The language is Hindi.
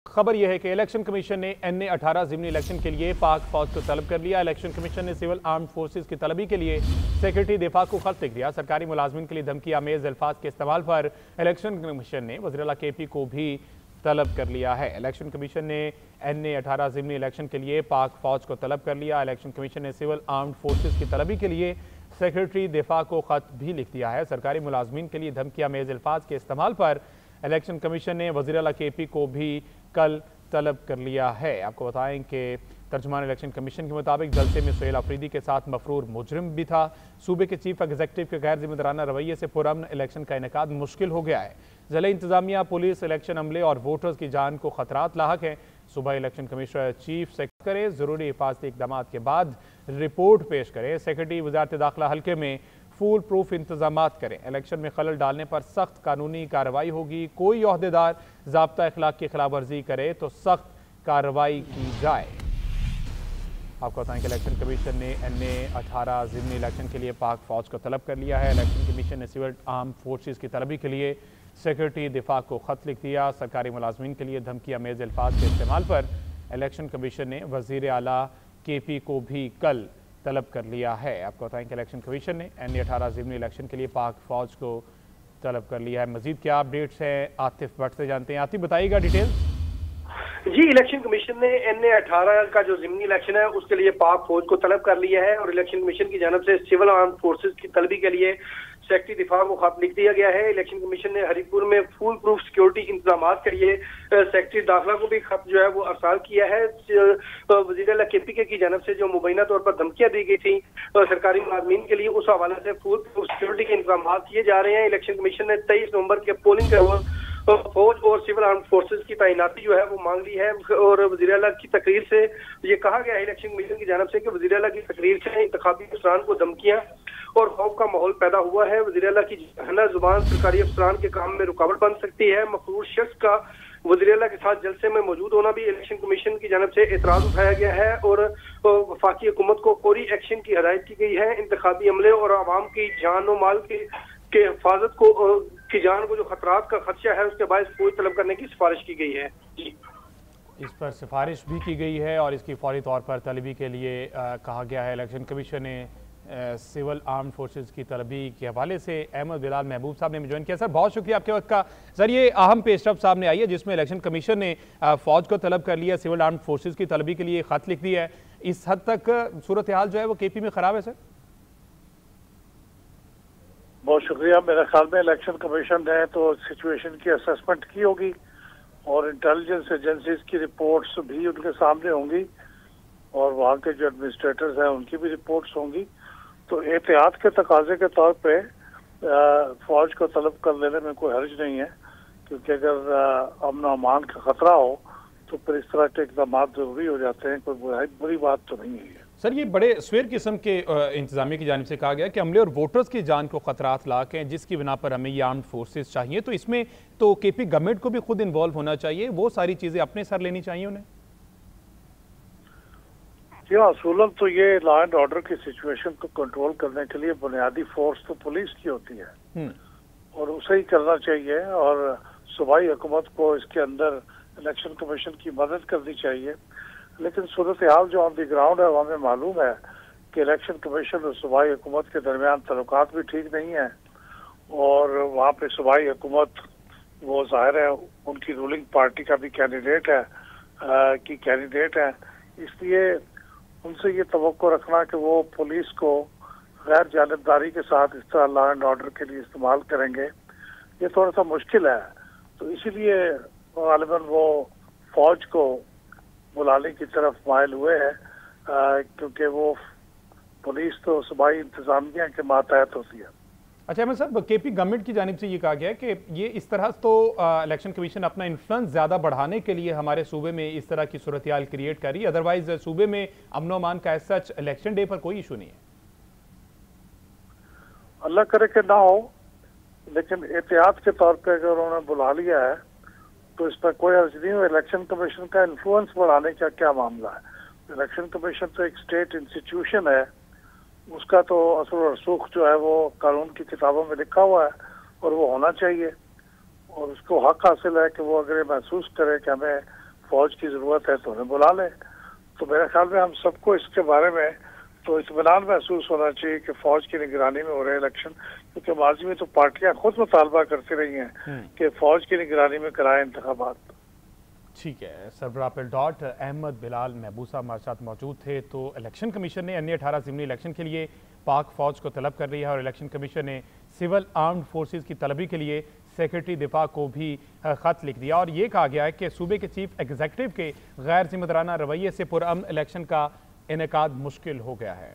खबर यह है कि इलेक्शन कमीशन ने NA-18 ज़िमनी इलेक्शन के लिए पाक फौज को तलब कर लिया। इलेक्शन कमीशन ने सिविल आर्म्ड फोर्सेज की तलबी के लिए सेक्रेटरी दिफा को खत लिख दिया। सरकारी मुलाजमिन के लिए धमकी आमेज अल्फाज के इस्तेमाल पर इलेक्शन कमीशन ने वज़ीर-ए-आला KP को भी तलब कर लिया है। इलेक्शन कमीशन ने NA-18 ज़िमनी इलेक्शन के लिए पाक फौज को तलब कर लिया। इलेक्शन कमीशन ने सिविल आर्म्ड फोर्सेज की तलबी के लिए सेक्रेटरी दिफा को खत भी लिख दिया है। सरकारी मुलाजमिन के लिए धमकी आमेज अल्फाज के इस्तेमाल पर इलेक्शन कमीशन ने वज़ीर-ए-आला KP को भी कल तलब कर लिया है। आपको बताएं कि तर्जुमान इलेक्शन कमीशन के मुताबिक जलसे में सुहेल अफरीदी के साथ मफरूर मुजरिम भी था। सूबे के चीफ एग्जीक्यूटिव के गैर जिम्मेदाराना रवैये से पुरअमन इलेक्शन का इनेकाद मुश्किल हो गया है। ज़िला इंतजामिया, पुलिस, इलेक्शन अमले और वोटर्स की जान को खतरात लाहक हैं। सुबह इलेक्शन कमिश्नर चीफ सेक्रेटरी करे, ज़रूरी हिफाजती इक़दाम के बाद रिपोर्ट पेश करे। सेक्रेटरी वज़ारत दाखिला हल्के में फूल प्रूफ इंतजामात करें। इलेक्शन में खलल डालने पर सख्त कानूनी कार्रवाई होगी। कोई ओहदेदार ज़ाब्ता अखलाक की खिलाफ वर्जी करे तो सख्त कार्रवाई की जाए। आपको बताएं कि इलेक्शन कमीशन ने NA-18 ज़िमनी इलेक्शन के लिए पाक फौज को तलब कर लिया है। इलेक्शन कमीशन ने सिविल आर्म फोर्सेज की तलबी के लिए सेक्रेटरी दिफा को खत लिख दिया। सरकारी मुलाजमीन के लिए धमकी आमेज अल्फाज के इस्तेमाल पर इलेक्शन कमीशन ने वज़ीर-ए-आला KP को भी कल तलब कर लिया है। आपको बताएं कि इलेक्शन कमीशन ने NA-18 ज़िमनी इलेक्शन के लिए पाक फौज को तलब कर लिया है। मजीद क्या अपडेट्स हैं आतिफ भट्ट से जानते हैं। आतिफ बताइएगा डिटेल्स। जी, इलेक्शन कमीशन ने NA-18 का जो ज़िमनी इलेक्शन है उसके लिए पाक फौज को तलब कर लिया है और इलेक्शन कमीशन की जानब से सिविल आर्म फोर्सेज की तलबी के लिए सेक्रेटरी दिफा को खत लिख दिया गया है। इलेक्शन कमीशन ने हरिपुर में फुल प्रूफ सिक्योरिटी इंतजाम के लिए सेक्रेटरी दाखिला को भी खत जो है वो अरसाल किया है। वज़ीर-ए-आला KP की जानब से जो मुबैना तौर पर धमकियां दी गई थी सरकारी मुलाजमीन के लिए, उस हवाले से फुल प्रूफ सिक्योरिटी के इंतजाम किए जा रहे हैं। इलेक्शन कमीशन ने 23 नवंबर के पोलिंग के फौज और सिविल आर्म फोर्सेज की तैनाती जो है वो मांग ली है और वज़ीर-ए-आला की तकरीर से ये कहा गया है इलेक्शन कमीशन की जानब से कि वज़ीर-ए-आला की तकरीर से इंतखाबी अफसरान को धमकियां और खौफ का माहौल पैदा हुआ है। वज़ीर-ए-आला की जहना जुबान सरकारी अफसरान के काम में रुकावट बन सकती है। मफरूर शख्स का वज़ीर-ए-आला के साथ जलसे में मौजूद होना भी इलेक्शन कमीशन की जानब से एतराज उठाया गया है और वफाकी हुकूमत को फौरी एक्शन की हिदायत की गई है। इंतखाबी अमले और आवाम की जान और माल के हिफाजत को की जान को जो खतरात का खदशा है उसके बायस फौज तलब करने की सिफारिश की गई है। जी, इस पर सिफारिश भी की गई है और इसकी फौरी तौर पर तलबी के लिए कहा गया है। इलेक्शन कमीशन ने सिविल आर्म फोर्सेज की तलबी के हवाले से अहमद बिलाल महबूब साहब ने ज्वाइन किया। सर बहुत शुक्रिया आपके वक्त का। सर ये अहम पेशरफ सामने आई है जिसमें इलेक्शन कमीशन ने फौज को तलब कर लिया, सिविल आर्म फोर्सेज की तलबी के लिए खत लिख दिया है। इस हद तक सूरत हाल जो है वो KP में ख़राब है सर? बहुत शुक्रिया। मेरे ख्याल में इलेक्शन कमीशन ने तो सिचुएशन की असेसमेंट की होगी और इंटेलिजेंस एजेंसीज की रिपोर्ट्स भी उनके सामने होंगी और वहाँ के जो एडमिनिस्ट्रेटर्स हैं उनकी भी रिपोर्ट्स होंगी। तो एहतियात के तकाजे के तौर पे फौज को तलब कर लेने में कोई हर्ज नहीं है, क्योंकि अगर अमन अमान का खतरा हो तो फिर इस तरह के इक़दाम जरूरी हो जाते हैं। कोई बुरी बात तो नहीं है। सर ये बड़े स्वेर किस्म के इंतजामिया की जानिब से कहा गया कि अमले और वोटर्स की जान को खतरात लाक हैं, जिसकी बिना पर हमें ये आर्म्ड फोर्सेस चाहिए। तो इसमें तो KP गवर्नमेंट को भी खुद इन्वॉल्व होना चाहिए, वो सारी चीज़ें अपने सर लेनी चाहिए उन्हें। जी हाँ, असूलन तो ये लॉ एंड ऑर्डर की सिचुएशन को कंट्रोल करने के लिए बुनियादी फोर्स तो पुलिस की होती है और उसे ही करना चाहिए और सूबाई हुकूमत को इसके अंदर इलेक्शन कमीशन की मदद करनी चाहिए। लेकिन सूरत हाल जो ऑन द ग्राउंड है वो हमें मालूम है कि इलेक्शन कमीशन और सूबाई हुकूमत के दरमियान तल्लुकात भी ठीक नहीं है और वहाँ पे सूबाई हुकूमत वो जाहिर है उनकी रूलिंग पार्टी का भी कैंडिडेट है, इसलिए उनसे ये तवक्को रखना कि वो पुलिस को गैर जानिबदारी के साथ इस तरह लॉ एंड ऑर्डर के लिए इस्तेमाल करेंगे, ये थोड़ा सा मुश्किल है। तो इसीलिए गालिबन वो फौज को बुलाने की तरफ माइल हुए हैं, क्योंकि वो पुलिस तो सूबाई इंतजामिया के मातहत होती है। अच्छा अहमद साहब, KP गवर्नमेंट की जानिब से ये कहा गया है कि ये इस तरह तो इलेक्शन कमीशन अपना इन्फ्लुएंस ज़्यादा बढ़ाने के लिए हमारे सूबे में इस तरह की सूरत हाल क्रिएट कर रही है, अदरवाइज सूबे में अमन अमान का एज सच इलेक्शन डे पर कोई इशू नहीं है। अल्लाह करे कि ना हो, लेकिन एहतियात के तौर पर अगर उन्होंने बुला लिया है तो इस पर कोई अर्ज नहीं हो। इलेक्शन कमीशन का इन्फ्लुएंस बढ़ाने का क्या मामला है? इलेक्शन कमीशन तो एक स्टेट इंस्टीट्यूशन है, उसका तो असर और रसूख जो है वो कानून की किताबों में लिखा हुआ है और वो होना चाहिए और उसको हक हासिल है कि वो अगर महसूस करे कि हमें फौज की जरूरत है तो उन्हें बुला लें। तो मेरे ख्याल में हम सबको इसके बारे में तो इत्मीनान महसूस होना चाहिए कि फौज की निगरानी में हो रहे इलेक्शन, क्योंकि माजी में तो पार्टियां खुद मुतालबा करती रही हैं कि फौज की निगरानी में कराएं इंतखाबात। ठीक है, सरबराह पिलडॉट अहमद बिलाल महबूब साहब हमारे साथ मौजूद थे। तो इलेक्शन कमीशन ने अन्य 18 ज़िमनी इलेक्शन के लिए पाक फौज को तलब कर लिया है और इलेक्शन कमीशन ने सिविल आर्म्ड फोर्सेस की तलबी के लिए सेक्रेटरी दिफा को भी खत लिख दिया और ये कहा गया है कि सूबे के चीफ एग्जीक्यूटिव के गैर जिम्मेदाराना रवैये से पुरअमन इलेक्शन का इनेकाद मुश्किल हो गया है।